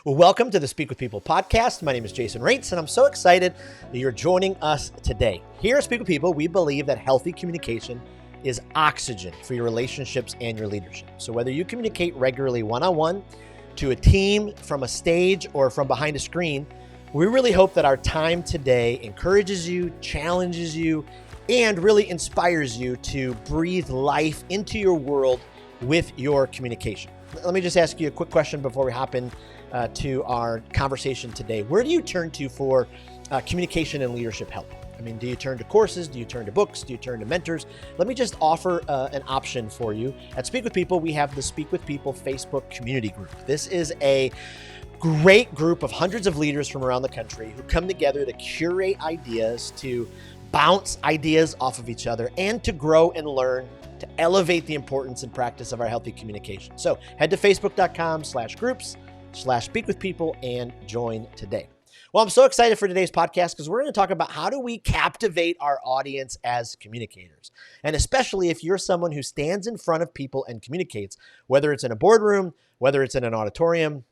Well, welcome to the Speak with People podcast. My name is Jason Raitz, and I'm so excited that you're joining us today. Here at Speak with People, we believe that healthy communication is oxygen for your relationships and your leadership. So whether you communicate regularly one-on-one, to a team, from a stage, or from behind a screen, we really hope that our time today encourages you, challenges you, and really inspires you to breathe life into your world with your communication. Let me just ask you a quick question before we hop in to our conversation today. Where do you turn to for communication and leadership help? I mean, do you turn to courses? Do you turn to books? Do you turn to mentors? Let me just offer an option for you. At Speak with People, we have the Speak with People Facebook community group. This is a great group of hundreds of leaders from around the country who come together to curate ideas, to bounce ideas off of each other, and to grow and learn, to elevate the importance and practice of our healthy communication. So head to facebook.com/groups/speakwithpeople and join today. Well, I'm so excited for today's podcast because we're going to talk about how do we captivate our audience as communicators. And especially if you're someone who stands in front of people and communicates, whether it's in a boardroom, whether it's in an auditorium,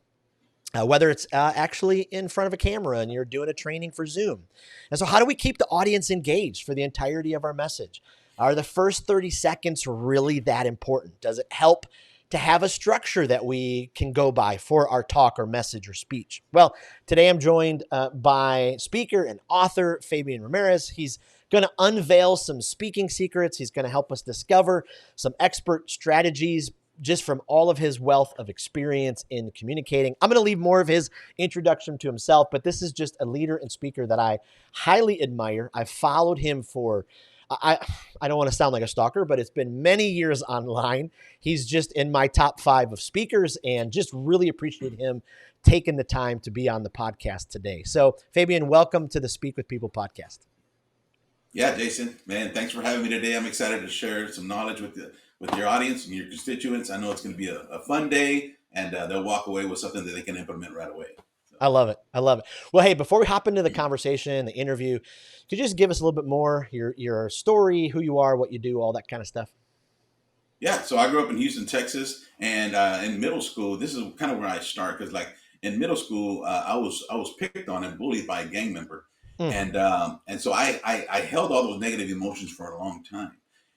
whether it's actually in front of a camera and you're doing a training for Zoom. And so how do we keep the audience engaged for the entirety of our message? Are the first 30 seconds really that important? Does it help to have a structure that we can go by for our talk or message or speech? Well, today I'm joined by speaker and author Fabian Ramirez. He's going to unveil some speaking secrets. He's going to help us discover some expert strategies just from all of his wealth of experience in communicating. I'm going to leave more of his introduction to himself, but this is just a leader and speaker that I highly admire. I've followed him for I don't want to sound like a stalker, but it's been many years online. He's just in my top 5 of speakers, and just really appreciate him taking the time to be on the podcast today. So Fabian, welcome to the Speak with People podcast. Yeah, Jason, man, thanks for having me today. I'm excited to share some knowledge with your audience and your constituents. I know it's going to be a fun day, and they'll walk away with something that they can implement right away. I love it. I love it. Well, hey, before we hop into the conversation, the interview, could you just give us a little bit more, your story, who you are, what you do, all that kind of stuff? Yeah, so I grew up in Houston, Texas, and in middle school, this is kind of where I start, because like in middle school, I was picked on and bullied by a gang member, and so I held all those negative emotions for a long time.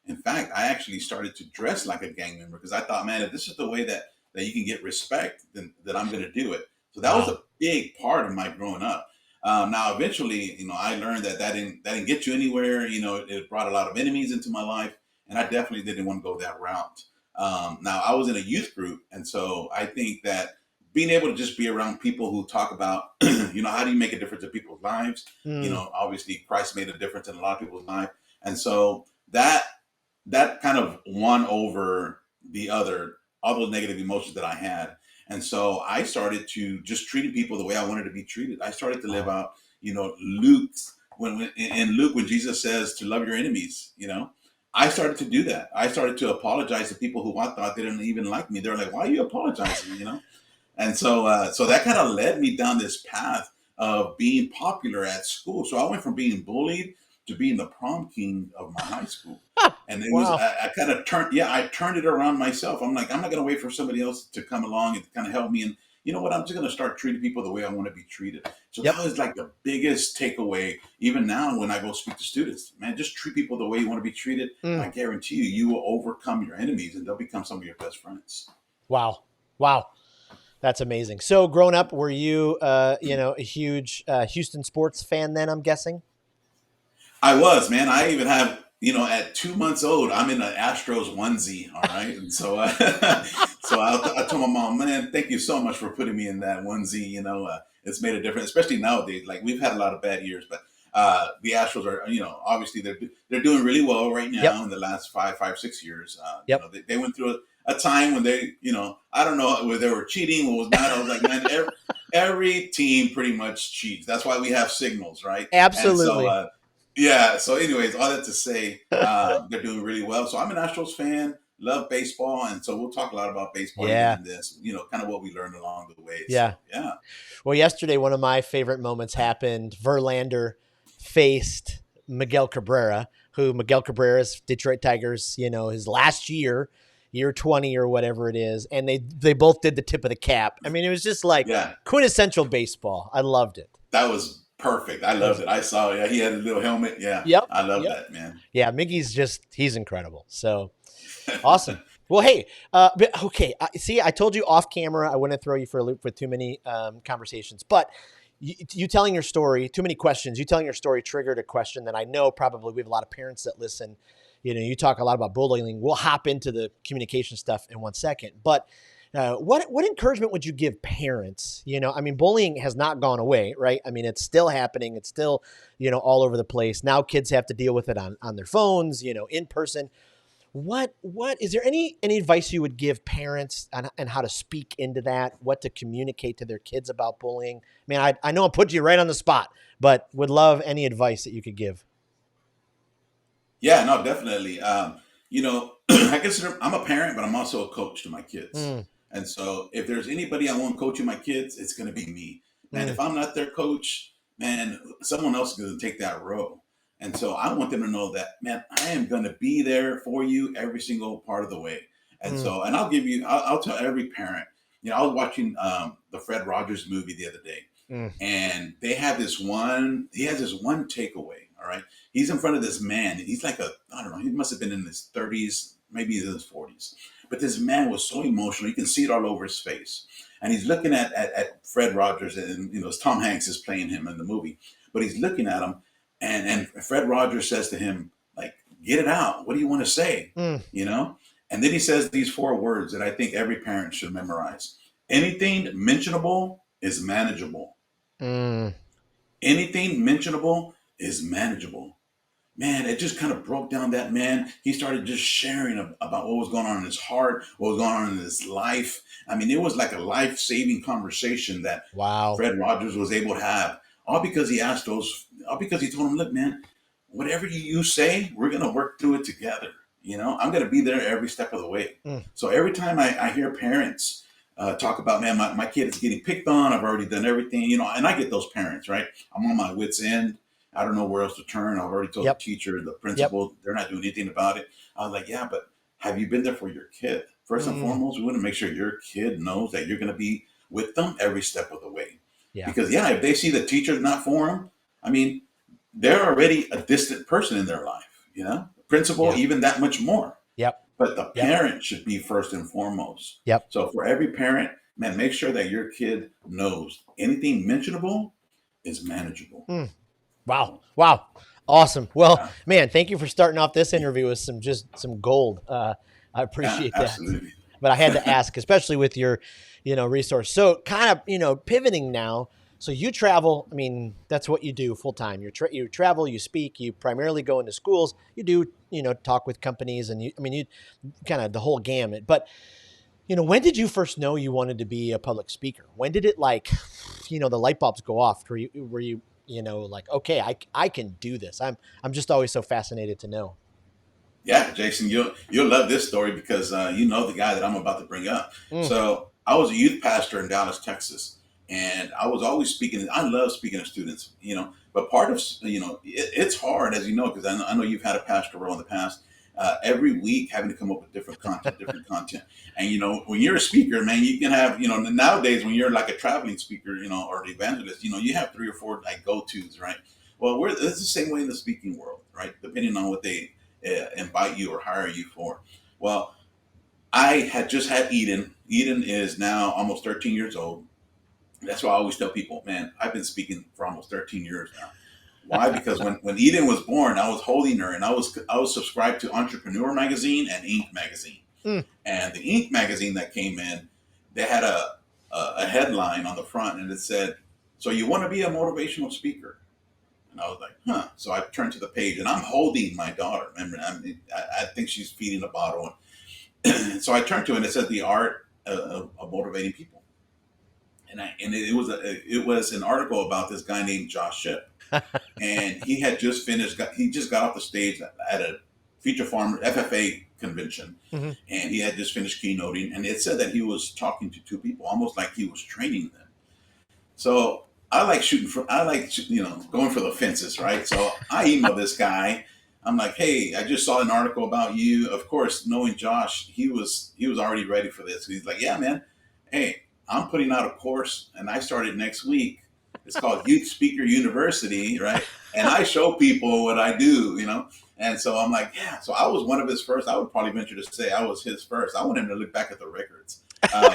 In fact, I actually started to dress like a gang member because I thought, man, if this is the way that you can get respect, then that I'm going to do it. So that was a big part of my growing up. Now, eventually, I learned that didn't get you anywhere. It brought a lot of enemies into my life, and I definitely didn't want to go that route. Now, I was in a youth group, and so I think that being able to just be around people who talk about, how do you make a difference in people's lives? Obviously, Christ made a difference in a lot of people's life, and so that kind of won over all those negative emotions that I had. And so I started to just treat people the way I wanted to be treated. I started to live out, Luke, when Jesus says to love your enemies, I started to do that. I started to apologize to people who I thought they didn't even like me. They're like, why are you apologizing? And so that kind of led me down this path of being popular at school. So I went from being bullied to being the prom king of my high school. And it was, I kind of turned it around myself. I'm like, I'm not going to wait for somebody else to come along and kind of help me. And you know what? I'm just going to start treating people the way I want to be treated. So that was like the biggest takeaway. Even now, when I go speak to students, man, just treat people the way you want to be treated. I guarantee you will overcome your enemies and they'll become some of your best friends. Wow. That's amazing. So growing up, were you, a huge Houston sports fan then, I'm guessing? I was, man. I even have, at 2 months old, I'm in an Astros onesie. All right. And so, so I told my mom, man, thank you so much for putting me in that onesie. It's made a difference, especially nowadays. Like we've had a lot of bad years, but the Astros are, obviously they're doing really well right now in the last 5-6 years. They went through a time when they, I don't know whether they were cheating or was not. I was like, man, every team pretty much cheats. That's why we have signals, right? Absolutely. And so, yeah. So anyways, all that to say, they're doing really well. So I'm an Astros fan, love baseball. And so we'll talk a lot about baseball in this, kind of what we learned along the way. Yeah. So, yeah. Well, yesterday, one of my favorite moments happened. Verlander faced Miguel Cabrera, who Miguel Cabrera's Detroit Tigers, his last year you're 20 or whatever it is, and they both did the tip of the cap. I mean, it was just like Yeah, quintessential baseball. I loved it. that was perfect. I It loved was, it. I saw. Yeah, he had a little helmet. Yeah, yep, I love yep. that, man. Yeah, Miggy's just he's incredible. So awesome. Well, hey, but okay. See, I told you off camera I wouldn't throw you for a loop with too many conversations, but you telling your story, too many questions. You telling your story triggered a question that I know probably we have a lot of parents that listen. You know, you talk a lot about bullying. We'll hop into the communication stuff in 1 second, but. What encouragement would you give parents? You know, I mean, bullying has not gone away, right? I mean, it's still happening. It's still, all over the place. Now kids have to deal with it on their phones, in person. What is there any advice you would give parents on how to speak into that, what to communicate to their kids about bullying? I mean, I know I'm putting you right on the spot, but would love any advice that you could give. Yeah, no, definitely. I consider I'm a parent, but I'm also a coach to my kids. Mm, And so if there's anybody I want coaching my kids, it's going to be me. Man, mm, if I'm not their coach, man, someone else is going to take that role. And so I want them to know that, man, I am going to be there for you every single part of the way. And mm, so, and I'll tell every parent, I was watching the Fred Rogers movie the other day, mm, and he has this one takeaway. All right. He's in front of this man. And he's like I don't know, he must have been in his 30s, maybe in his 40s. But this man was so emotional. You can see it all over his face. And he's looking at Fred Rogers, and, Tom Hanks is playing him in the movie. But he's looking at him, and Fred Rogers says to him, like, get it out. What do you want to say? mm, You know? And then he says these four words that I think every parent should memorize. Anything mentionable is manageable. mm, Anything mentionable is manageable. Man, it just kind of broke down that man. He started just sharing about what was going on in his heart, what was going on in his life. I mean, it was like a life saving conversation that wow. Fred Rogers was able to have, all because all because he told him, look, man, whatever you say, we're going to work through it together. I'm going to be there every step of the way. Mm, So every time I hear parents talk about, man, my kid is getting picked on, I've already done everything, and I get those parents, right? I'm on my wits' end. I don't know where else to turn. I've already told the yep. teacher, the Yep. principal, they're not doing anything about it. I was like, yeah, but have you been there for your kid? First and Mm, foremost, we want to make sure your kid knows that you're going to be with them every step of the way. yeah. Because, yeah, if they see the teacher's not for them, I mean, they're already a distant person in their life. Principal, Yeah. even that much more. Yep. But the Yep. parent should be first and foremost. Yep. So for every parent, man, make sure that your kid knows anything mentionable is manageable. Mm. Wow. Wow. Awesome. Well, Yeah, man, thank you for starting off this interview with some gold. I yeah, appreciate that. absolutely. But I had to ask, especially with your, resource. So kind of, pivoting now. So you travel. I mean, that's what you do full time. You travel, you speak, you primarily go into schools. You do, talk with companies, and you kind of the whole gamut. But when did you first know you wanted to be a public speaker? When did it the light bulbs go off? Were you like, okay, I can do this. I'm just always so fascinated to know. Yeah, Jason, you'll love this story because you know the guy that I'm about to bring up. Mm, So I was a youth pastor in Dallas, Texas, and I was always speaking. I love speaking to students, but part of it's hard, as you know, because I know you've had a pastor role in the past. Every week, having to come up with different content, and when you're a speaker, man, you can have nowadays when you're like a traveling speaker, or an evangelist, you have three or four like go tos, right? Well, it's the same way in the speaking world, right? Depending on what they invite you or hire you for. Well, I had just had Eden. Eden is now almost 13 years old. That's why I always tell people, man, I've been speaking for almost 13 years now. Why? Because when Eden was born, I was holding her, and I was subscribed to Entrepreneur magazine and Inc magazine. mm, And the Inc magazine that came in, they had a headline on the front, and it said, "So you want to be a motivational speaker?" And I was like, huh. So I turned to the page, and I'm holding my daughter. Remember, I think she's feeding a bottle. And so I turned to it, and it said, "The art of motivating people." And it was an article about this guy named Josh Shipp, and he just got off the stage at a Future Farmer FFA convention, mhm. and he had just finished keynoting, and it said that he was talking to two people, almost like he was training them. So I like going for the fences, right? So I emailed this guy. I'm like, hey, I just saw an article about you. Of course, knowing Josh, he was already ready for this. He's like, yeah, man, hey, I'm putting out a course, and I started next week. It's called Youth Speaker University, right? And I show people what I do, you know. And so I'm like, yeah. So I was one of his first. I would probably venture to say I was his first. I want him to look back at the records.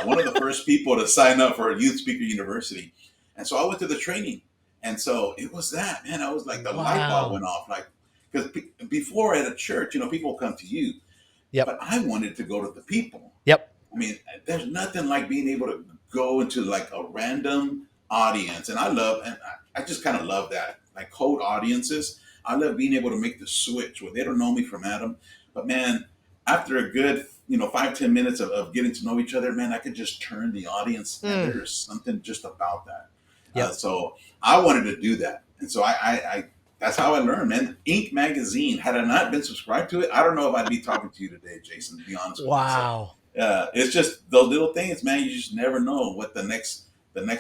One of the first people to sign up for Youth Speaker University. And so I went to the training. And so it was that, man. I was like, the light bulb Wow. went off. Like, because before at a church, people come to you, Yep. but I wanted to go to the people. Yep. I mean, there's nothing like being able to go into like a random audience. And I just kind of love that. Like cold audiences. I love being able to make the switch where they don't know me from Adam. But man, after a good, 5, 10 minutes of getting to know each other, man, I could just turn the audience, and Mm. there's something just about that. Yep. So I wanted to do that. And so I that's how I learned, man. Inc. magazine. Had I not been subscribed to it, I don't know if I'd be talking to you today, Jason. To be honest with you, so Wow. it's just those little things, man. You just never know what the next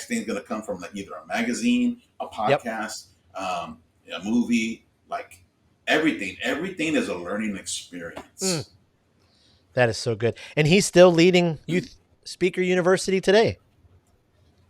thing's going to come from, like either a magazine, a Yep. podcast, a movie, like everything. Everything is a learning Mm. experience. That is so good. And he's still leading Youth Speaker University today.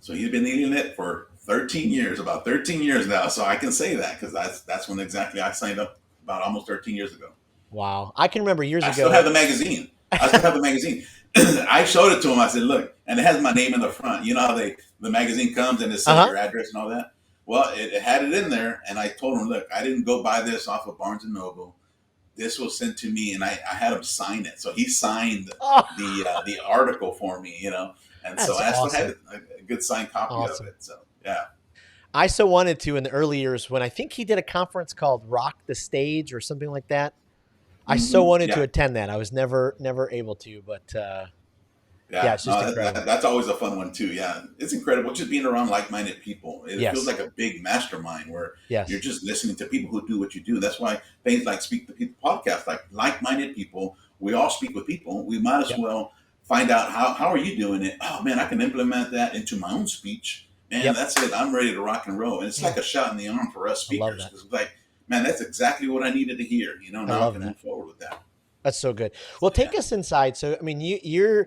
So he's been eating it for 13 years, about 13 years now. So I can say that because that's when exactly I signed up about almost 13 years ago. Wow. I can remember years I still have ago. the magazine. I still have the magazine. I showed it to him. I said, "Look," and it has my name in the front. You know how the magazine comes and it Uh says huh. your address and all that. Well, it had it in there, and I told him, "Look, I didn't go buy this off of Barnes and Noble. This was sent to me, and I had him sign it. So he signed Oh, the article for me, and so that's I still have awesome. a good signed copy of Awesome. it. So yeah, I so wanted to in the early years when I think he did a conference called Rock the Stage or something like that. I so wanted to yeah. attend that. I was never able to, but yeah, Yeah, it's just no, incredible. that's always a fun one too. Yeah, it's incredible just being around like-minded people. It feels Yes. like a big mastermind where you're Yes. just listening to people who do what you do. That's why things like Speak to People podcast, like-minded people, we all speak with people. We might as Yep. well find out how are you doing it. Oh man, I can implement that into my own speech. Man, Yep. that's it. I'm ready to rock and roll. And it's like Mm, a shot in the arm for us I love speakers that. because it's like, man, that's exactly what I needed to hear. I Now I love can that. move forward with that. That's so good. Well, So take yeah. us inside. So, I mean, you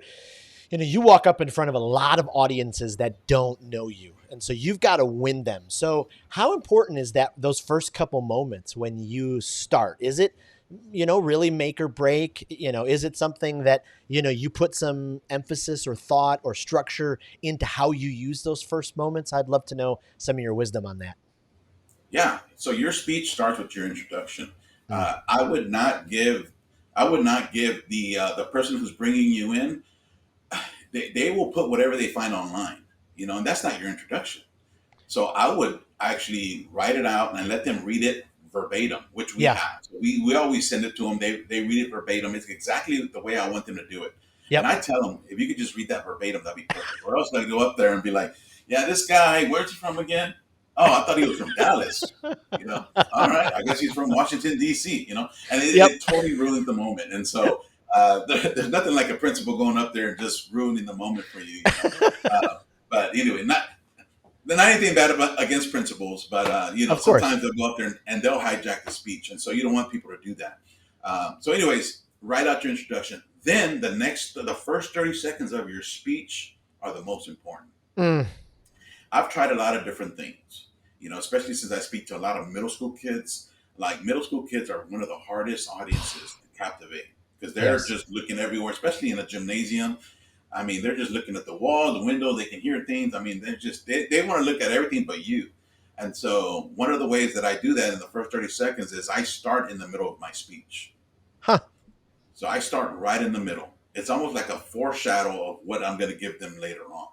walk up in front of a lot of audiences that don't know you. And so you've got to win them. So how important is that those first couple moments when you start? Is it, really make or break? Is it something that, you put some emphasis or thought or structure into how you use those first moments? I'd love to know some of your wisdom on that. Yeah. So your speech starts with your introduction. Mm. I would not give. I would not give the person who's bringing you in. They will put whatever they find online, and that's not your introduction. So I would actually write it out and let them read it verbatim, which we Yeah. have. So we always send it to them. They read it verbatim. It's exactly the way I want them to do it. And Yep. I tell them, if you could just read that verbatim, that'd be perfect. Or else I go up there and be like, yeah, this guy, where's he from again? Oh, I thought he was from Dallas. All right, I guess he's from Washington D.C. And Yep. it totally ruins the moment. And so there's nothing like a principal going up there and just ruining the moment for you. But anyway, not anything bad against principals, but Of course. sometimes they'll go up there and they'll hijack the speech, and so you don't want people to do that. So, anyways, write out your introduction. Then the first 30 seconds of your speech are the most important. Mm. I've tried a lot of different things, especially since I speak to a lot of middle school kids. Like middle school kids are one of the hardest audiences to captivate because they're Yes. just looking everywhere, especially in a gymnasium. I mean, they're just looking at the wall, the window. They can hear things. I mean, they want to look at everything but you. And so, one of the ways that I do that in the first 30 seconds is I start in the middle of my speech. Huh. So I start right in the middle. It's almost like a foreshadow of what I'm going to give them later on,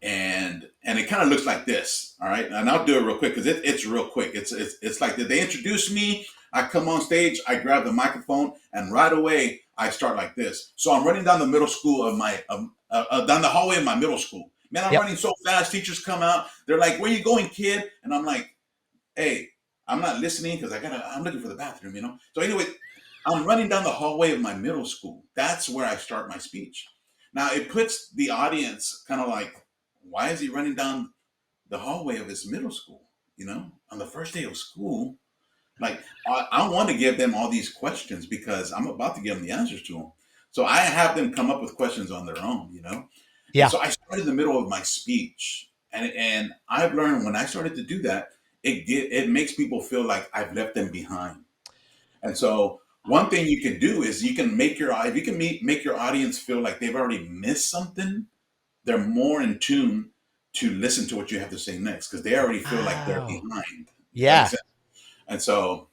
and it kind of looks like this. All right, and I'll do it real quick because it's real quick. It's like they introduce me. I come on stage, I grab the microphone, and right away I start like this. So I'm running down the middle school of my down the hallway of my middle school. Man, I'm Yep. running so fast. Teachers come out. They're like, "Where you going, kid?" And I'm like, "Hey, I'm not listening because I'm looking for the bathroom." So anyway, I'm running down the hallway of my middle school. That's where I start my speech. Now it puts the audience kind of like, why is he running down the hallway of his middle school? On the first day of school, Like I want to give them all these questions because I'm about to give them the answers to them. So I have them come up with questions on their own, you know. And Yeah. so I started in the middle of my speech, and I've learned when I started to do that, it makes people feel like I've left them behind. And so one thing you can do is you can make your if you can make your audience feel like they've already missed something, they're more in tune to listen to what you have to say next because they already feel like they're Oh, behind. Does that make yeah. sense? And so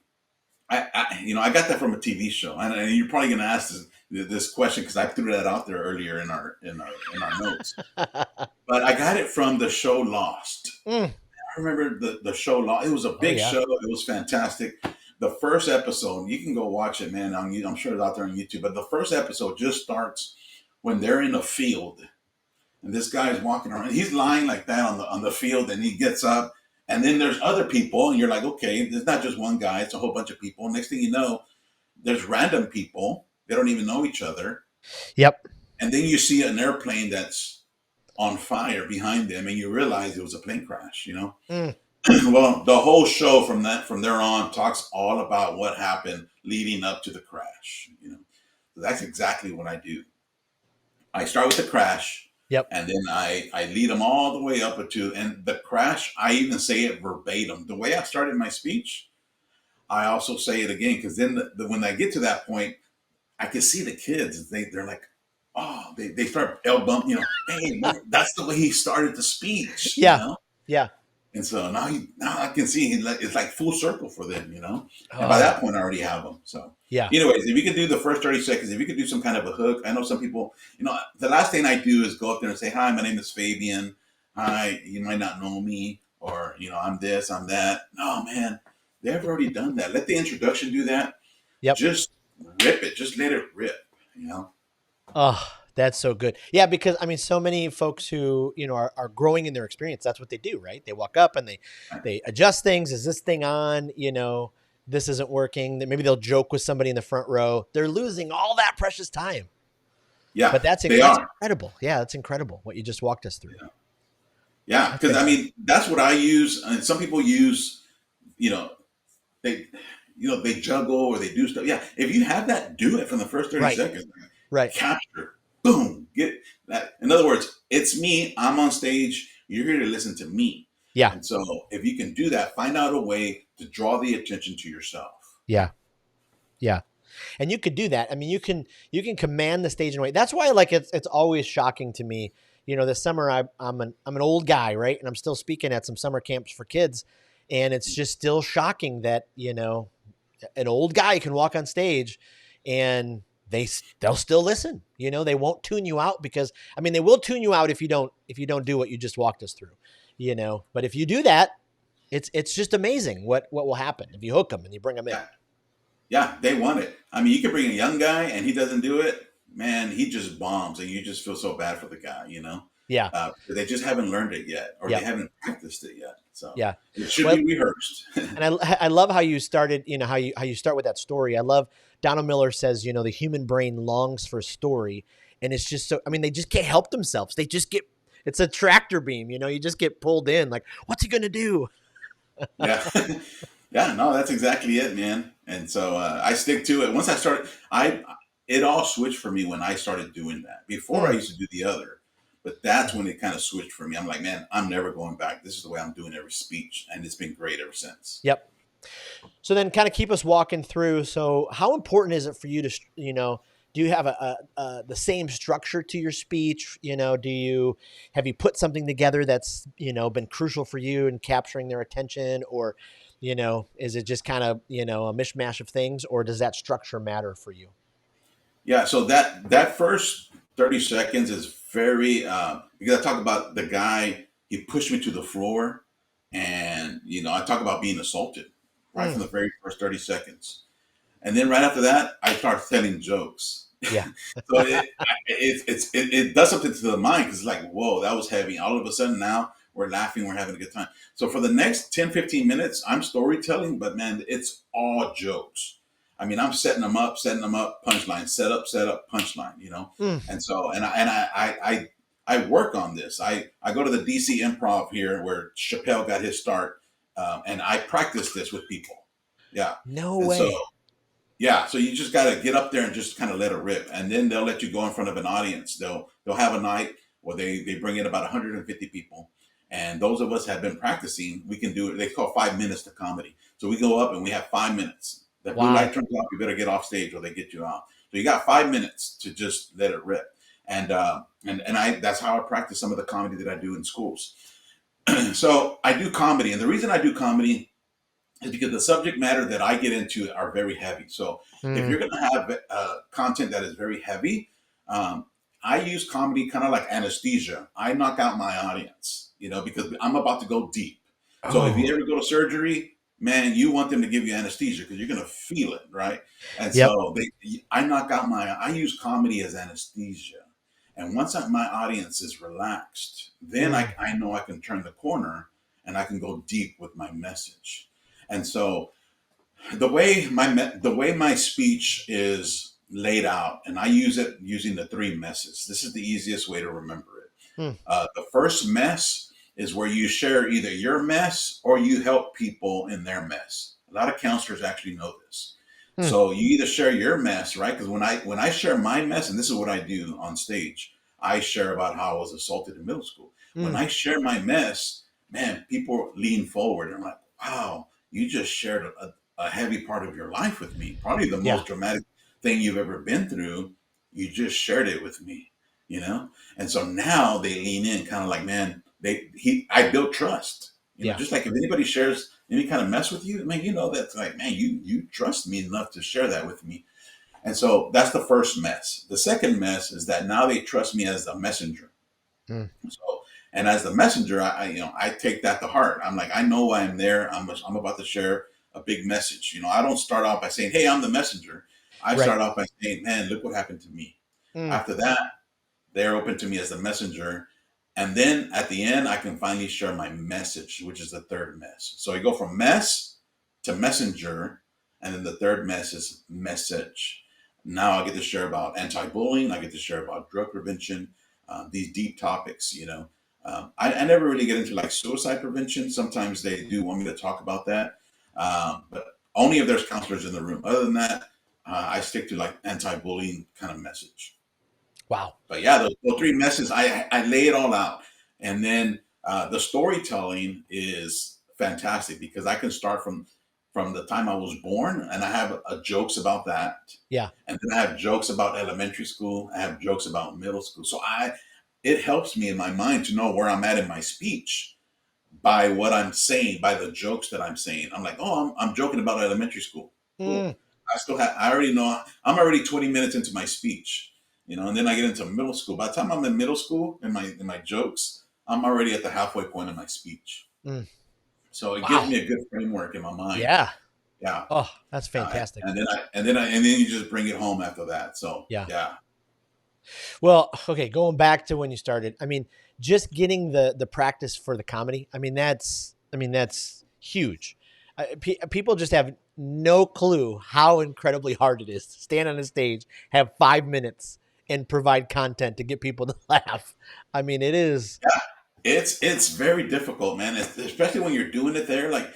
I got that from a TV show, and you're probably going to ask this question because I threw that out there earlier in our notes. But I got it from the show Lost. Mm. I remember the show Lost. It was a Oh, big yeah. show. It was fantastic. The first episode, you can go watch it, man. I'm sure it's out there on YouTube. But the first episode just starts when they're in a field and this guy is walking around. He's lying like that on the field, and he gets up, and then there's other people, and you're like, okay, there's not just one guy; it's a whole bunch of people. Next thing you know, there's random people. They don't even know each other, Yep. and then you see an airplane that's on fire behind them, and you realize it was a plane crash. You know, Mm. well, the whole show from there on talks all about what happened leading up to the crash. You know, so that's exactly what I do. I start with the crash, Yep. and then I lead them all the way up to and the crash. I even say it verbatim. The way I started my speech, I also say it again because then when I get to that point, I can see the kids. They're like, oh, they start elbow bump. You know, hey, that's the way he started the speech. You Yeah. know, Yeah. and so now I can see it's like full circle for them, you know. And by Oh, that point, I already have them. So, yeah. anyways, if you could do the first 30 seconds, if you could do some kind of a hook, I know some people. You know, the last thing I do is go up there and say, "Hi, my name is Fabian. Hi, you might not know me, or I'm this, I'm that." No, man, they've already done that. Let the introduction do that. Yep. Just rip it. Just let it rip. You know. Oh, that's so good. Yeah, because I mean, so many folks who are growing in their experience. That's what they do, right? They walk up and they adjust things. Is this thing on? This isn't working. Then maybe they'll joke with somebody in the front row. They're losing all that precious time. Yeah, But that's they that's are. incredible. Yeah, that's incredible what you just walked us through. Yeah, That's because I fantastic. mean, that's what I use. And some people use, you know, they they juggle or they do stuff. Yeah, if you have that, do it from the first 30 Right. seconds. Right. Capture, boom, get that. In other words, it's me. I'm on stage. You're here to listen to me. Yeah. And so, if you can do that, find out a way to draw the attention to yourself. Yeah. Yeah. And you could do that. I mean, you can command the stage in a way. That's why, like, it's always shocking to me. This summer I'm an old guy, right? And I'm still speaking at some summer camps for kids, and it's just still shocking that an old guy can walk on stage, and they'll still listen. They won't tune you out because I mean they will tune you out if you don't do what you just walked us through. But if you do that, it's just amazing what will happen if you hook them and you bring them in. Yeah, yeah, they want it. I mean, you can bring a young guy and he doesn't do it, man. He just bombs, and you just feel so bad for the guy, Yeah. they just haven't learned it yet, or they Yep. haven't practiced it yet. So Yeah. it should Well, be rehearsed. and I love how you started, how you start with that story. I love Donald Miller says, the human brain longs for a story. And it's just so, I mean, they just can't help themselves. They just get, it's a tractor beam, you just get pulled in like, what's he going to do? Yeah. Yeah, no, that's exactly it, man. And so I stick to it. Once I started, it all switched for me when I started doing that. Before I Mm, used to do the other, but that's yeah. when it kind of switched for me. I'm like, man, I'm never going back. This is the way I'm doing every speech, and it's been great ever since. Yep. So then kind of keep us walking through. So how important is it for you to, do you have the same structure to your speech? Have you put something together that's, been crucial for you in capturing their attention, or, is it just kind of, a mishmash of things, or does that structure matter for you? Yeah, so that first 30 seconds is very because I talk about the guy, he pushed me to the floor, and I talk about being assaulted right Mm, from the very first 30 seconds. And then right after that, I start telling jokes. yeah. So it does something to the mind because it's like, whoa, that was heavy. All of a sudden now we're laughing, we're having a good time. So for the next 10, 15 minutes, I'm storytelling, but man, it's all jokes. I mean, I'm setting them up, punchline, set up, punchline. Mm, And so, I work on this. I go to the DC Improv here where Chappelle got his start, and I practice this with people. Yeah. No And so, way. yeah, so you just got to get up there and just kind of let it rip, and then they'll let you go in front of an audience. They'll have a night where they bring in about 150 people, and those of us have been practicing. We can do it. They call 5 minutes to comedy. So we go up and we have 5 minutes. The blue light Wow. turns off. You better get off stage or they get you out. So you got 5 minutes to just let it rip, and I that's how I practice some of the comedy that I do in schools. So I do comedy, and the reason I do comedy is because the subject matter that I get into are very heavy. So if Mm. you're going to have content that is very heavy, um, I use comedy kind of like anesthesia. I knock out my audience, because I'm about to go deep. So if you Oh. ever go to surgery, man, you want them to give you anesthesia because you're going to feel it, right? And Yep. so I use comedy as anesthesia. And once my audience is relaxed, then Mm. I know I can turn the corner and I can go deep with my message. And so the way my speech is laid out, and I use it using the three messes. This is the easiest way to remember it. Mm. The first mess is where you share either your mess or you help people in their mess. A lot of counselors actually know this. Mm. So you either share your mess, right? Because when I share my mess, and this is what I do on stage, I share about how I was assaulted in middle school. When Mm. I share my mess, man, people lean forward and I'm like, wow, you just shared a heavy part of your life with me. Probably the Yeah. most dramatic thing you've ever been through. You just shared it with me, you know? And so now they lean in, kind of like, man, I built trust. Yeah. Just like if anybody shares any kind of mess with you, man, that's like, man, you trust me enough to share that with me. And so that's the first mess. The second mess is that now they trust me as a messenger. Mm. So, and as the messenger, I take that to heart. I'm like, I know why I'm there. I'm about to share a big message. I don't start off by saying, hey, I'm the messenger. I Right. start off by saying, man, look what happened to me. Mm. After that, they're open to me as the messenger. And then at the end, I can finally share my message, which is the third mess. So I go from mess to messenger, and then the third mess is message. Now I get to share about anti-bullying. I get to share about drug prevention, these deep topics. I never really get into like suicide prevention. Sometimes they do want me to talk about that, but only if there's counselors in the room. Other than that, I stick to like anti-bullying kind of message. Wow. But yeah, those three messes, I lay it all out. And then the storytelling is fantastic because I can start from the time I was born, and I have jokes about that. Yeah. And then I have jokes about elementary school. I have jokes about middle school. So it helps me in my mind to know where I'm at in my speech by what I'm saying, by the jokes that I'm saying. I'm like, oh, I'm joking about elementary school. Cool. Mm. I already know, I'm already 20 minutes into my speech, and then I get into middle school. By the time I'm in middle school in my jokes, I'm already at the halfway point of my speech. Mm. So it gives Wow. me a good framework in my mind. Yeah. Yeah. Oh, that's Uh, fantastic. and then you just bring it home after that. So Yeah. yeah. Well, okay, going back to when you started, I mean, just getting the practice for the comedy, I mean that's huge. People just have no clue how incredibly hard it is to stand on a stage, have 5 minutes, and provide content to get people to laugh. I mean, it is. Yeah. It's very difficult, man. Especially when you're doing it there. Like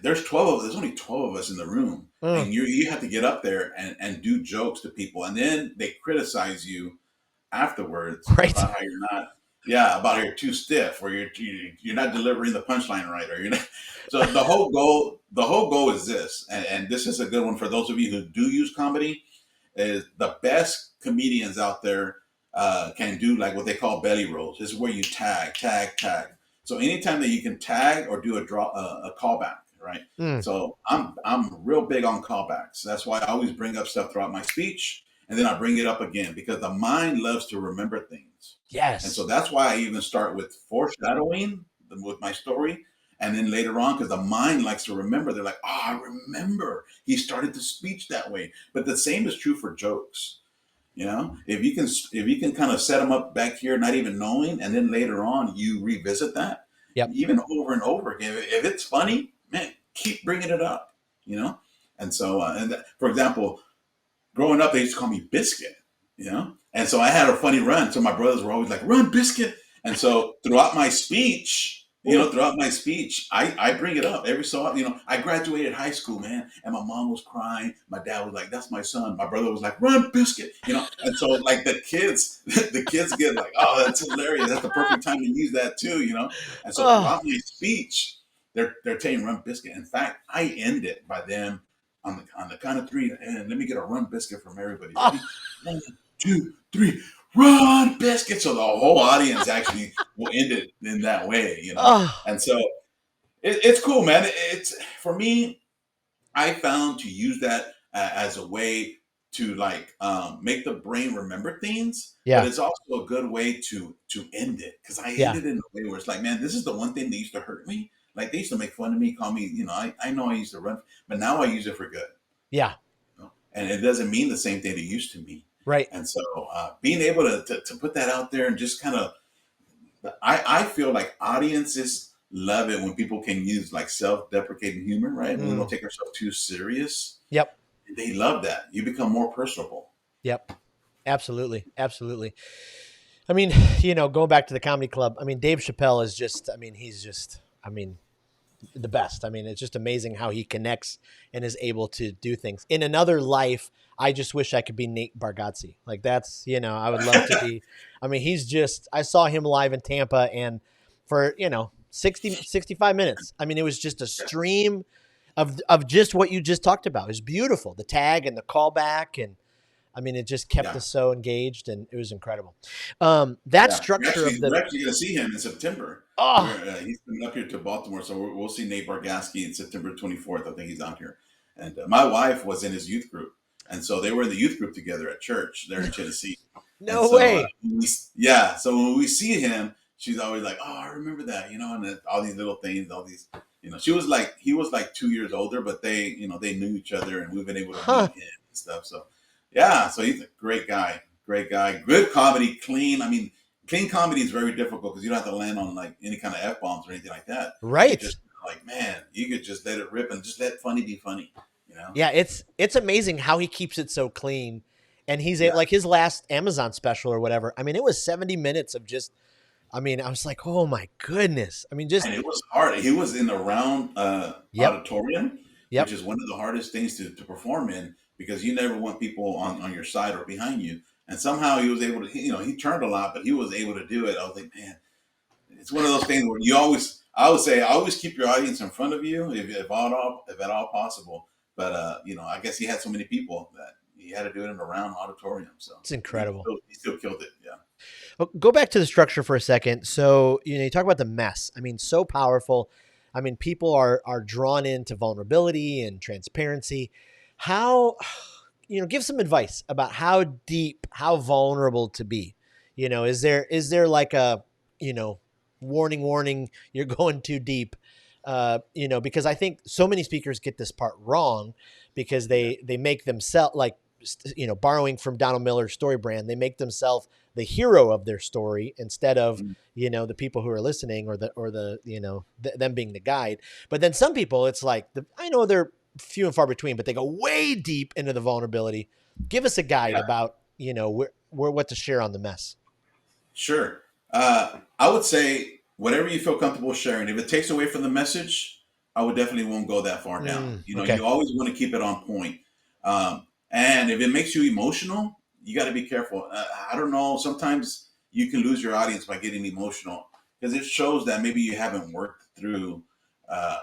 there's only 12 of us in the room, Mm. and you have to get up there and do jokes to people, and then they criticize you afterwards Right. about how you're not, yeah, about how you're too stiff, or you're not delivering the punchline right, or you're not. So the whole goal is this, and this is a good one for those of you who do use comedy. Is the best comedians out there can do like what they call belly rolls. This is where you tag, tag, tag. So anytime that you can tag or do a callback, right? Mm. So I'm real big on callbacks. That's why I always bring up stuff throughout my speech, and then I bring it up again because the mind loves to remember things. And so Yes. that's why I even start with foreshadowing with my story. And then later on, because the mind likes to remember, they're like, oh, I remember he started the speech that way. But the same is true for jokes. If you can kind of set them up back here, not even knowing, and then later on you revisit that, Yep. even over and over again. If it's funny, man, keep bringing it up. You know, and so for example, growing up, they used to call me Biscuit, and so I had a funny run. So my brothers were always like, "Run, Biscuit!" And so throughout my speech, throughout my speech, I bring it up every so often. I graduated high school, man, and my mom was crying. My dad was like, "That's my son." My brother was like, "Run, biscuit," And so like the kids, the kids get like, "Oh, that's hilarious. That's the perfect time to use that too." And so Oh, throughout my speech, they're saying "Run, biscuit." In fact, I end it by them on the count of three, and let me get a run biscuit from everybody. oh, Ready? 1, 2, 3, run biscuit. So the whole audience actually will end it in that way. oh. And so it's cool, man. It's for me. I found to use that as a way to like make the brain remember things, but Yeah, it's also a good way to end it because I yeah, ended in a way where it's like, man, this is the one thing that used to hurt me. Like they used to make fun of me, call me, I know I used to run, but now I use it for good. yeah. And it doesn't mean the same thing it used to mean. Right. And so being able to put that out there and just kind of, I feel like audiences love it when people can use like self-deprecating humor, right? When we don't Mm. take ourselves too serious. Yep. They love that. You become more personable. Yep. Absolutely. Absolutely. I mean, going back to the comedy club, I mean, Dave Chappelle is just, I mean, he's just, I mean, the best. I mean, it's just amazing how he connects and is able to do things. In another life, I just wish I could be Nate Bargatze. Like that's, I would love to be. I mean, he's just, I saw him live in Tampa and for, 65 minutes. I mean, it was just a stream of just what you just talked about. It was beautiful. The tag and the callback. And I mean, it just kept Yeah. us so engaged and it was incredible. That Yeah. We're structure actually, of the, we're actually going to see him in September. oh, He's coming up here to Baltimore. So we'll see Nate Bargatze in September 24th. I think he's out here. And my wife was in his youth group. And so they were in the youth group together at church there in Tennessee. And no so, way. yeah. So when we see him, she's always like, "Oh, I remember that," and then all these little things, all these, he was like 2 years older, but they knew each other, and we've been able to Huh. meet him and stuff. So, yeah. So he's a great guy, good comedy, clean. I mean, clean comedy is very difficult because you don't have to land on like any kind of f bombs or anything like that. You could Right. just like, man, you could just let it rip and just let funny be funny. Yeah, it's amazing how he keeps it so clean. And Yeah. like his last Amazon special or whatever. I mean, it was 70 minutes of just I mean, I was like, "Oh my goodness." I mean, just And it was hard. He was in the round yep. auditorium, which Yep. is one of the hardest things to perform in because you never want people on your side or behind you. And somehow he was able to, he turned a lot, but he was able to do it. I was like, man, it's one of those things where I would say, always keep your audience in front of you if at all possible. But, I guess he had so many people that he had to do it in a round auditorium. So It's incredible. he still killed it. Yeah. Well, go back to the structure for a second. So, you talk about the mess. I mean, so powerful. I mean, people are drawn into vulnerability and transparency. How give some advice about how deep, how vulnerable to be. Is there like a, you know, warning, you're going too deep. Because I think so many speakers get this part wrong because Yeah. they make themselves like borrowing from Donald Miller's story brand, they make themselves the hero of their story instead of Mm. the people who are listening or the them being the guide. But then some people, it's like I know they're few and far between, but they go way deep into the vulnerability. Give us a guide Yeah. about where what to share on the mess. Sure. I would say whatever you feel comfortable sharing. If it takes away from the message, I would definitely won't go that far down. Okay. You always want to keep it on point. And if it makes you emotional, you got to be careful. I don't know. Sometimes you can lose your audience by getting emotional because it shows that maybe you haven't worked through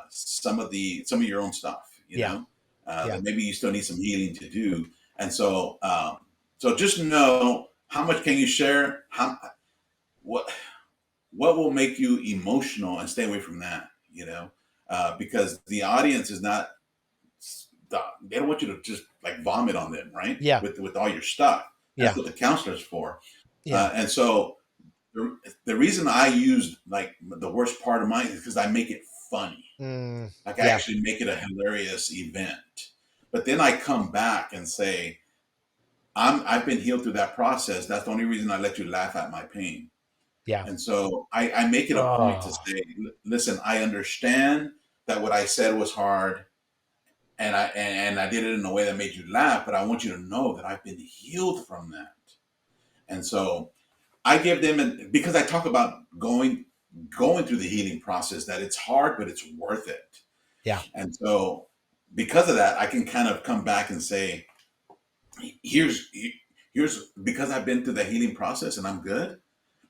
some of your own stuff. Yeah. Yeah. That maybe you still need some healing to do. And so just know how much can you share. What what will make you emotional and stay away from that. Because the audience is not, they don't want you to just like vomit on them, right? Yeah. With all your stuff. That's Yeah. what the counselor's for. Yeah. And so the reason I use like the worst part of mine is because I make it funny. Like I Yeah. actually make it a hilarious event. But then I come back and say, I've been healed through that process. That's the only reason I let you laugh at my pain. Yeah. And so I make it a point to Oh. say, listen, I understand that what I said was hard, and I did it in a way that made you laugh, but I want you to know that I've been healed from that. And so I give them, because I talk about going going through the healing process, that it's hard, but it's worth it. Yeah. And so because of that, I can kind of come back and say, here's here's because I've been through the healing process and I'm good,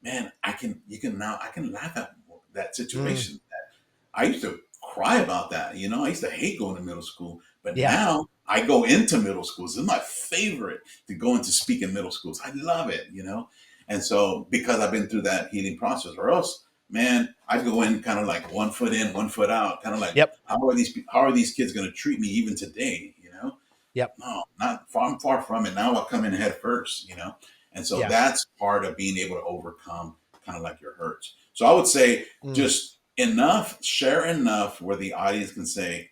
man, I can laugh at that Mm, situation. I used to cry about that. I used to hate going to middle school, but yeah. now I go into middle schools. It's my favorite to go into speak in middle schools. I love it. And so because I've been through that healing process, or else, man, I go in kind of like 1 foot in, 1 foot out, kind of like, Yep. how are these kids going to treat me even today? Yep. No, not far. I'm far from it. Now I come in head first. And so Yeah. that's part of being able to overcome kind of like your hurts. So I would say Mm, just enough, share enough where the audience can say,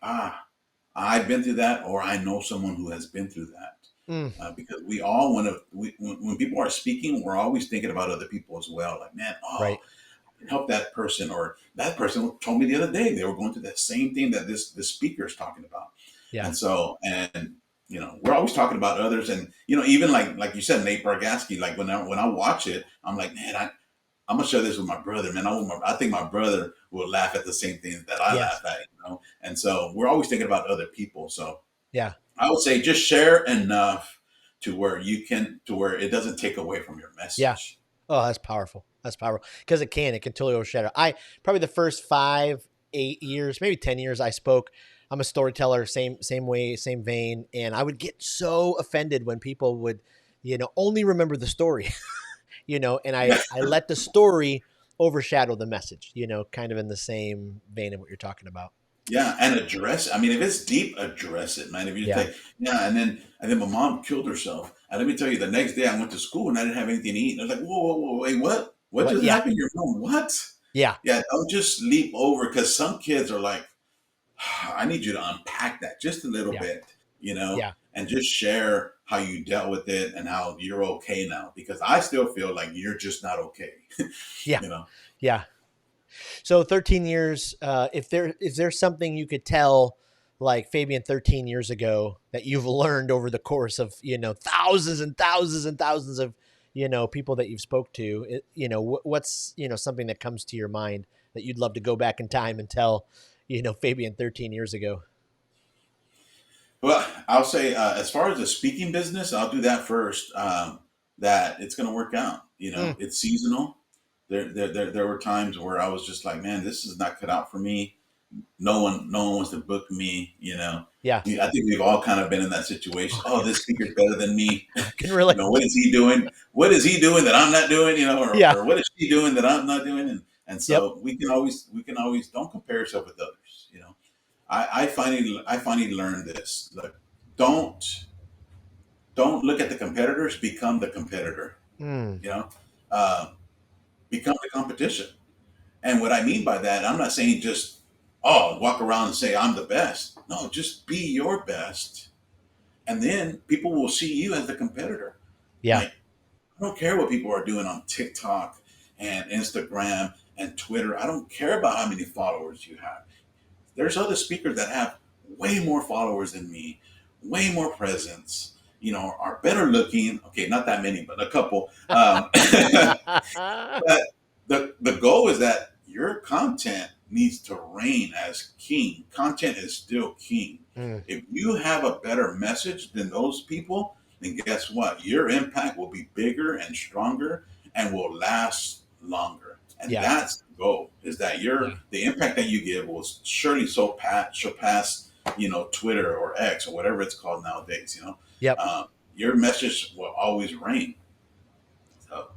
I've been through that, or I know someone who has been through that. mm, Because we all want to, when people are speaking, we're always thinking about other people as well. Like, man, right. help that person, or that person told me the other day they were going through that same thing that this speaker is talking about. Yeah. And so, and we're always talking about others, and even like you said, Nate Bargatze. Like when I watch it, I'm like, man, I'm gonna share this with my brother, man. I think my brother will laugh at the same things that I laugh Yes. at. And so we're always thinking about other people. So Yeah. I would say just share enough to where it doesn't take away from your Yeah. message. Oh, that's powerful. That's powerful because it can totally overshadow. I probably the first 5, 8 years, maybe 10 years, I spoke. I'm a storyteller, same way, same vein, and I would get so offended when people would, only remember the story, and Yeah, I let the story overshadow the message, kind of in the same vein of what you're talking about. yeah, and address. I mean, if it's deep, address it, man. If you Yeah. take, yeah, and then my mom killed herself, and let me tell you, the next day I went to school and I didn't have anything to eat. And I was like, whoa, whoa, whoa, wait, what? What What? just Yeah. happened? Your mom? What? Yeah. Yeah, don't just leap over, because some kids are like, I need you to unpack that just a little Yeah. bit, Yeah. and just share how you dealt with it and how you're okay now. Because I still feel like you're just not okay. Yeah. you know. Yeah. So 13 years, if there is there something you could tell like Fabian 13 years ago that you've learned over the course of, thousands and thousands and thousands of, people that you've spoke to, what's, something that comes to your mind that you'd love to go back in time and tell, Fabian 13 years ago? Well, I'll say, as far as the speaking business, I'll do that first. That it's going to work out. Mm, It's seasonal. There were times where I was just like, man, this is not cut out for me. No one wants to book me. yeah. I think we've all kind of been in that situation. Oh, Oh, yeah. this speaker's better than me. I can relate. What is he doing? What is he doing that I'm not doing? Yeah. Or what is she doing that I'm not doing? And Yep. so we can always don't compare yourself with others. I finally learned this. Look, don't don't look at the competitors. Become the competitor. Mm, You know, uh, become the competition. And what I mean by that, I'm not saying just walk around and say I'm the best. No, just be your best, and then people will see you as the competitor. yeah. Like, I don't care what people are doing on TikTok and Instagram and Twitter. I don't care about how many followers you have. There's other speakers that have way more followers than me, way more presence, are better looking. Okay, not that many, but a couple. But the goal is that your content needs to reign as king. Content is still king. Mm, If you have a better message than those people, then guess what? Your impact will be bigger and stronger and will last longer. And yeah. that's the goal, is that Yeah. the impact that you give will surely surpass, Twitter or X or whatever it's called nowadays. Yep. Um, your message will always reign. So,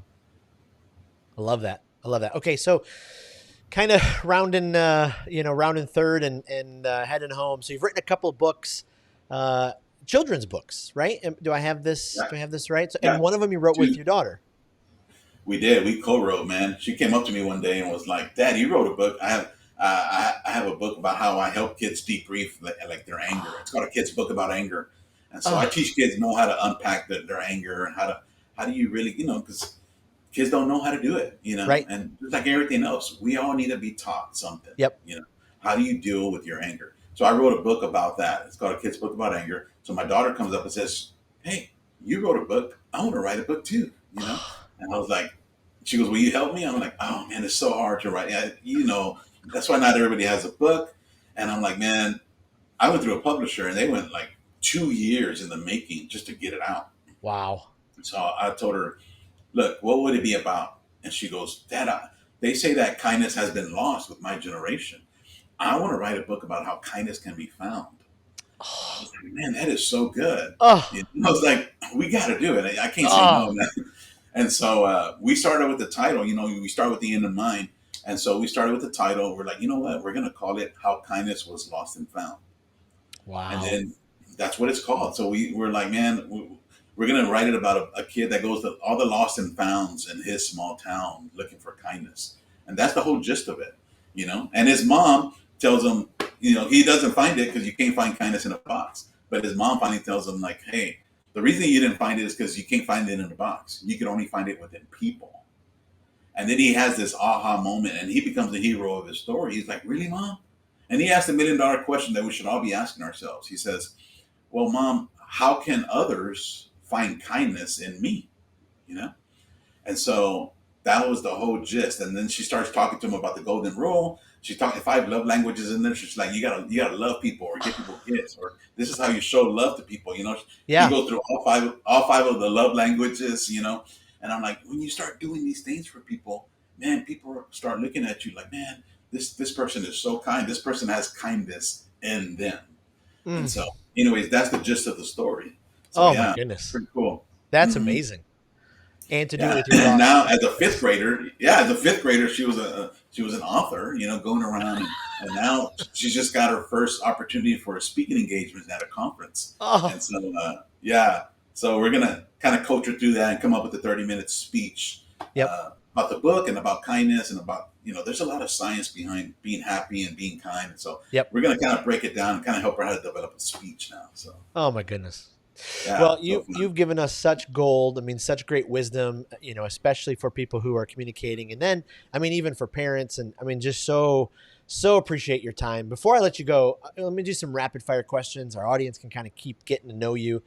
I love that. I love that. Okay, so kind of rounding third and heading home. So you've written a couple of books, uh, children's books, right? Do I have this? yeah, Do I have this right? So, and yeah. one of them you wrote with Two. your daughter. We did. We co-wrote, man. She came up to me one day and was like, "Dad, you wrote a book. I have a book about how I help kids debrief like their anger. It's called A Kid's Book About Anger." And so I Oh, teach kids know how to unpack their anger, and how do you really, because kids don't know how to do it. right. And just like everything else, we all need to be taught something. Yep. You know, how do you deal with your anger? So I wrote a book about that. It's called A Kid's Book About Anger. So my daughter comes up and says, "Hey, you wrote a book. I want to write a book too." And I was like, She goes, will you help me? I'm like, oh man, it's so hard to write. Yeah, that's why not everybody has a book. And I'm like, man, I went through a publisher and they went like 2 years in the making just to get it out. Wow. So I told her, look, what would it be about? And she goes, Dad, they say that kindness has been lost with my generation. I want to write a book about how kindness can be found. I was Oh, like, man, that is so good. oh, I was like, we got to do it. I can't say no, oh. man. And so we started with the title. We start with the end in mind. And so we started with the title. We're like, you know what? We're going to call it How Kindness Was Lost and Found. And Wow. then that's what it's called. So we're like, man, we're going to write it about a kid that goes to all the lost and founds in his small town looking for kindness. And that's the whole gist of it. And his mom tells him, he doesn't find it because you can't find kindness in a box. But his mom finally tells him, like, hey, the reason you didn't find it is because you can't find it in a box. You can only find it within people. And then he has this aha moment and he becomes the hero of his story. He's like, really, Mom? And he asked $1 million question that we should all be asking ourselves. He says, well, Mom, how can others find kindness in me? You know? And so that was the whole gist. And then she starts talking to him about the golden rule. She's talking 5 love languages in there. She's like, you gotta love people or give people gifts, or this is how you show love to people. He Yeah. goes through all five of the love languages. And I'm like, when you start doing these things for people, man, people start looking at you like, man, this person is so kind. This person has kindness in them. And Mm. so, anyways, that's the gist of the story. So Oh my yeah, goodness. pretty cool. That's Hmm. amazing. And to do it Yeah, with your and daughter. now as a fifth grader, she was an author, going around, and now she's just got her first opportunity for a speaking engagement at a conference, Oh, and so yeah, so we're gonna kind of coach her through that and come up with a 30-minute speech yep. about the book and about kindness and about there's a lot of science behind being happy and being kind, and so Yep. we're gonna kind of break it down and kind of help her how to develop a speech now. So Oh my goodness. yeah, Well, so you've fun. given us such gold. I mean, such great wisdom, especially for people who are communicating. And then, I mean, even for parents, and I mean, just so appreciate your time. Before I let you go, let me do some rapid fire questions. Our audience can kind of keep getting to know you.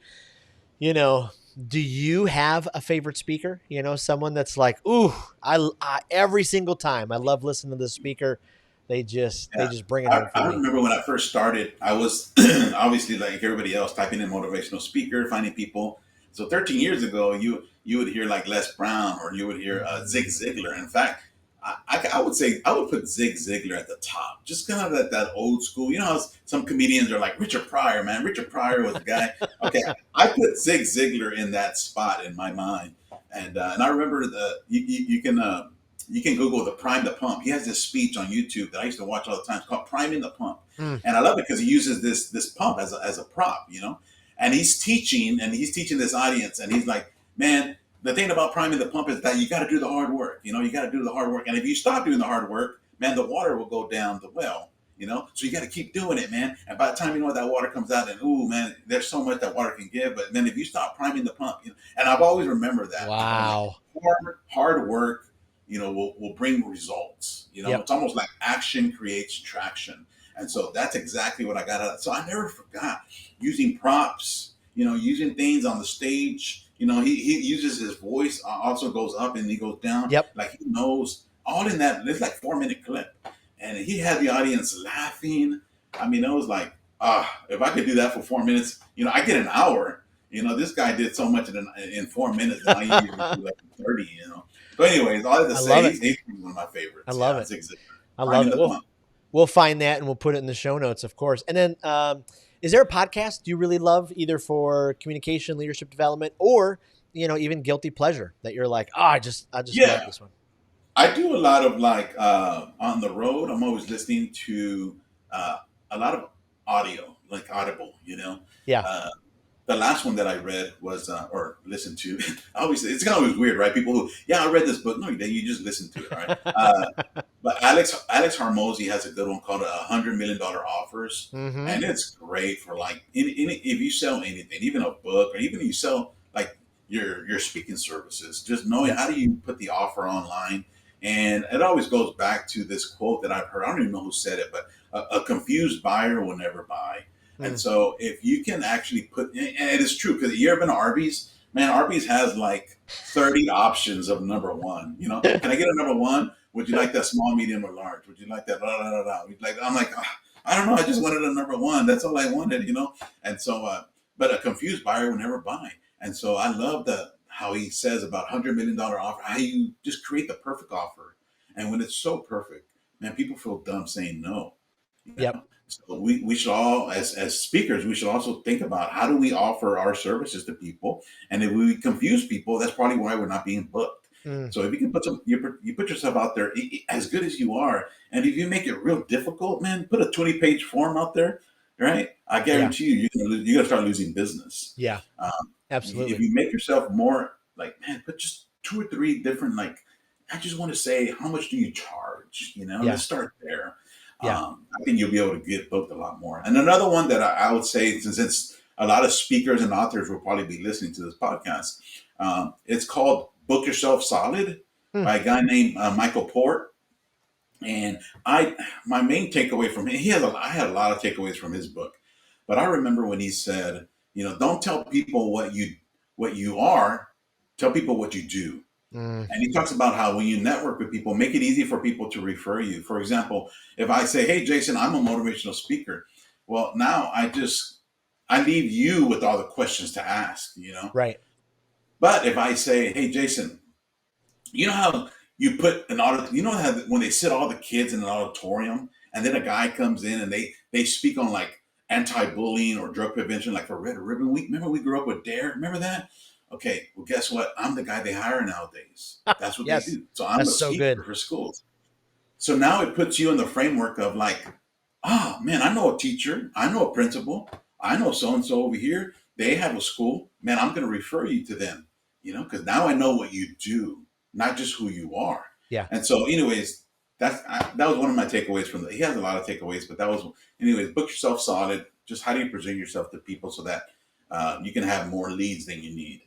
You know, do you have a favorite speaker? Someone that's like, ooh, I every single time I love listening to this speaker. They just bring it I, home for I me. remember when I first started, I was obviously like everybody else typing in motivational speaker, finding people. So 13 years ago, you would hear like Les Brown or you would hear Zig Mm. Ziglar. In fact, I would say I would put Zig Ziglar at the top, just kind of that old school. You know how some comedians are like Richard Pryor, man. Richard Pryor was the guy. Okay, I put Zig Ziglar in that spot in my mind, and I remember you can Google the Prime the Pump. He has this speech on YouTube that I used to watch all the time. It's called Priming the Pump, Mm. and I love it because he uses this pump as a prop. And he's teaching this audience, and he's like, man, the thing about priming the pump is that you got to do the hard work. You got to do the hard work, and if you stop doing the hard work, man, the water will go down the well. So you got to keep doing it, man. And by the time that water comes out, and ooh, man, there's so much that water can give. But then if you stop priming the pump, and I've always remembered that, like Wow. hard work, will bring results. Yep. It's almost like action creates traction. And so that's exactly what I got out of it. So I never forgot using props, using things on the stage. He uses his voice, also goes up and he goes down. Yep. Like he knows all in that. It's like 4 minute clip. And he had the audience laughing. I mean, it was like, if I could do that for 4 minutes, I get an hour. This guy did so much in 4 minutes, and I usually do like 30. But anyways, all I have to I say, love it. he's one of my I favorites. love Yeah, it. Zig Ziglar. I love Priming it. the pump. We'll find that and we'll put it in the show notes, of course. And then, is there a podcast you really love, either for communication, leadership development, or even guilty pleasure that you're like, oh, I just love Yeah, this one. I do a lot of like on the road. I'm always listening to uh, a lot of audio, like Audible. Yeah. Uh, the last one that I read was or listened to. Obviously, it's kind of weird, right? People who, yeah, I read this book. No, you didn't. You just listened to it, right? But Alex Harmozy has a good one called $100 Million Offers, Mm-hmm. and it's great for like if you sell anything, even a book, or even if you sell like your speaking services, just knowing Yep. how do you put the offer online. And it always goes back to this quote that I've heard. I don't even know who said it, but a confused buyer will never buy. And Mm. so if you can actually and it is true, because you ever been to Arby's? Man, Arby's has like 30 options of number one. You know, can I get a number one? Would you like that small, medium, or large? Would you like that? Blah, blah, blah, blah. Like, I'm like, "Ah, I don't know. I just wanted a number one. That's all I wanted, you know? And so, but a confused buyer will never buy. And so I love how he says about $100 million offer, how you just create the perfect offer. And when it's so perfect, man, people feel dumb saying no. You Yep. know? So we should all, as speakers, we should also think about how do we offer our services to people. And if we confuse people, that's probably why we're not being booked. Mm, So if you can you put yourself out there as good as you are, and if you make it real difficult, man, put a 20-page form out there, right? I yeah. guarantee you, you're gonna start losing business. Yeah. If Absolutely. you make yourself more like, man, put just two or three different like, I just want to say, how much do you charge? You know, Yeah. let's start there. Yeah. I think you'll be able to get booked a lot more. And another one that I would say, since it's a lot of speakers and authors will probably be listening to this podcast, it's called "Book Yourself Solid" Mm, by a guy named Michael Port. And my main takeaway from him, I had a lot of takeaways from his book, but I remember when he said, don't tell people what you are, tell people what you do. mm, And he talks about how when you network with people, make it easy for people to refer you. For example, if I say, "Hey, Jason, I'm a motivational speaker," well, now I leave you with all the questions to ask, you know. right. But if I say, "Hey, Jason, you know how you put an audit, you know how when they sit all the kids in an auditorium and then a guy comes in and they speak on like anti-bullying or drug prevention, like for Red Ribbon Week. Remember we grew up with Dare? Remember that? Okay, well, guess what? I'm the guy they hire nowadays. That's what they Yes. do. So I'm That's a so good. speaker for schools. So now it puts you in the framework of like, oh man, I know a teacher, I know a principal, I know so and so over here. They have a school. Man, I'm going to refer you to them, because now I know what you do, not just who you are. Yeah. And so, anyways, that was one of my takeaways from the. He has a lot of takeaways, but that was, anyways. Book yourself solid. Just how do you present yourself to people so that you can have more leads than you need.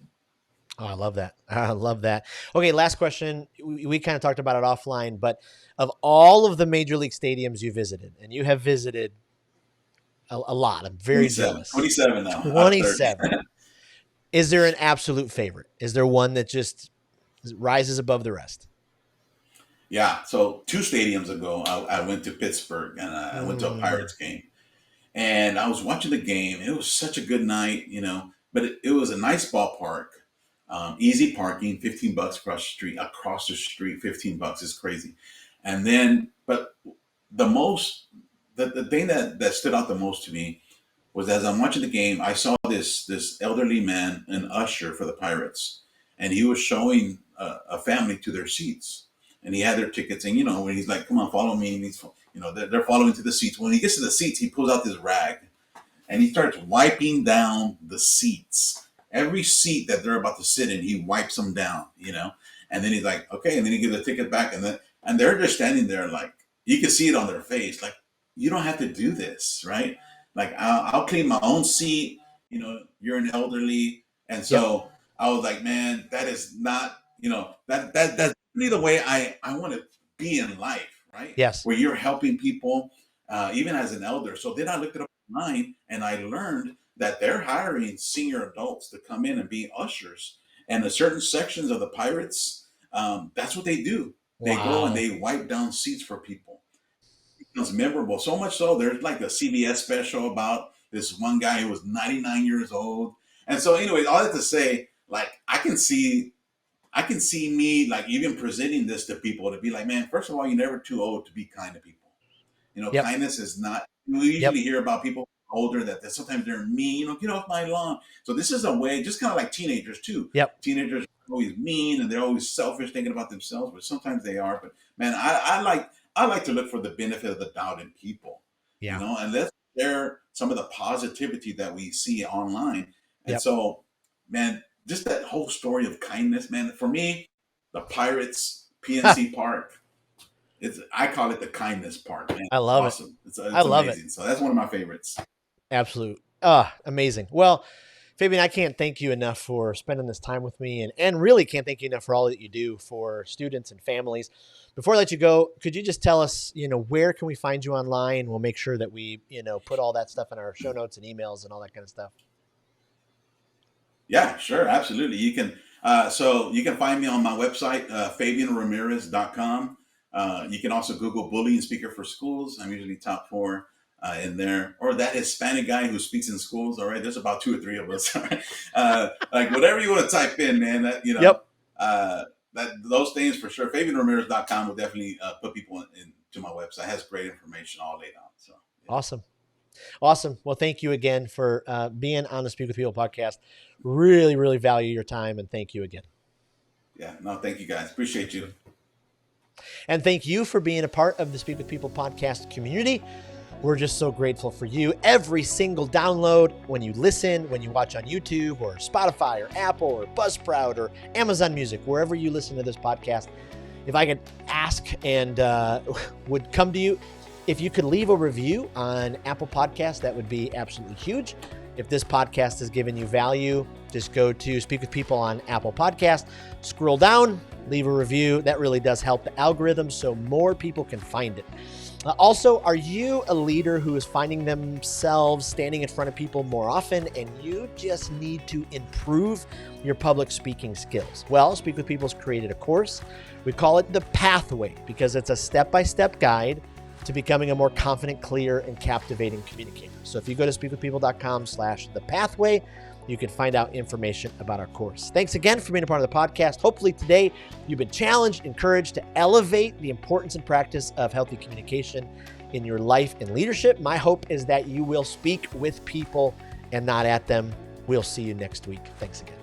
Oh, I love that. I love that. Okay, last question. We kind of talked about it offline, but of all of the major league stadiums you visited, and you have visited a lot, I'm very 27, jealous. 27 now out of 30. 27. Is there an absolute favorite? Is there one that just rises above the rest? Yeah. So 2 stadiums ago, I went to Pittsburgh and I went to a Mm, Pirates game. And I was watching the game. It was such a good night, but it was a nice ballpark. Easy parking, $15 across the street. Across the street, $15 is crazy. And then, but the most, the thing that stood out the most to me was as I'm watching the game, I saw this elderly man, an usher for the Pirates, and he was showing a family to their seats, and he had their tickets, and when he's like, "Come on, follow me," and he's, they're following to the seats. When he gets to the seats, he pulls out this rag, and he starts wiping down the seats. Every seat that they're about to sit in, he wipes them down, and then he's like, "Okay," and then he gives the ticket back, and they're just standing there like you can see it on their face, like you don't have to do this, right? Like I'll clean my own seat. You're an elderly, and yep. so I was like, man, that is not, that's really the way I want to be in life, right? Yes. Where you're helping people, even as an elder. So then I looked it up online, and I learned that they're hiring senior adults to come in and be ushers, and the certain sections of the Pirates, that's what they do. They go and Wow. they wipe down seats for people. It's memorable. So much so, there's like a CBS special about this one guy who was 99 years old. And so, anyways, all that to say, like, I can see me like even presenting this to people to be like, man, first of all, you're never too old to be kind to people. Yep. Kindness is not. We Yep. usually hear about people older that sometimes they're mean. Get off my lawn. So this is a way, just kind of like teenagers too. Yep. Teenagers are always mean and they're always selfish, thinking about themselves, but sometimes they are. But man, I like to look for the benefit of the doubt in people. Yeah. And let's share some of the positivity that we see online. And Yep. so, man, just that whole story of kindness, man. For me, the Pirates, Ha, PNC Park. I call it the kindness part, man. I love it. Awesome. I It's love it. amazing. So that's one of my favorites. Absolute. Ah, amazing. Well, Fabian, I can't thank you enough for spending this time with me and really can't thank you enough for all that you do for students and families. Before I let you go, could you just tell us, where can we find you online? We'll make sure that we, put all that stuff in our show notes and emails and all that kind of stuff. Yeah, sure, absolutely. So you can find me on my website, fabianramirez.com. You can also Google bullying speaker for schools. I'm usually top four in there, or that Hispanic guy who speaks in schools. All right, there's about two or three of us. All right, like whatever you want to type in, man. Yep. That those things for sure. Fabianramirez.com will definitely put people into my website. It has great information all laid out. So yeah. Awesome. Awesome. Well, thank you again for being on the Speak with People podcast. Really, really value your time, and thank you again. Yeah, no, thank you guys. Appreciate you. And thank you for being a part of the Speak with People podcast community. We're just so grateful for you. Every single download, when you listen, when you watch on YouTube or Spotify or Apple or Buzzsprout or Amazon Music, wherever you listen to this podcast, if I could ask and would come to you, if you could leave a review on Apple Podcasts, that would be absolutely huge. If this podcast has given you value, just go to Speak with People on Apple Podcasts, scroll down, leave a review. That really does help the algorithm so more people can find it. Also, are you a leader who is finding themselves standing in front of people more often and you just need to improve your public speaking skills? Well, Speak with People's created a course. We call it The Pathway because it's a step-by-step guide to becoming a more confident, clear, and captivating communicator. So if you go to speakwithpeople.com/thepathway, you can find out information about our course. Thanks again for being a part of the podcast. Hopefully today you've been challenged, encouraged to elevate the importance and practice of healthy communication in your life and leadership. My hope is that you will speak with people and not at them. We'll see you next week. Thanks again.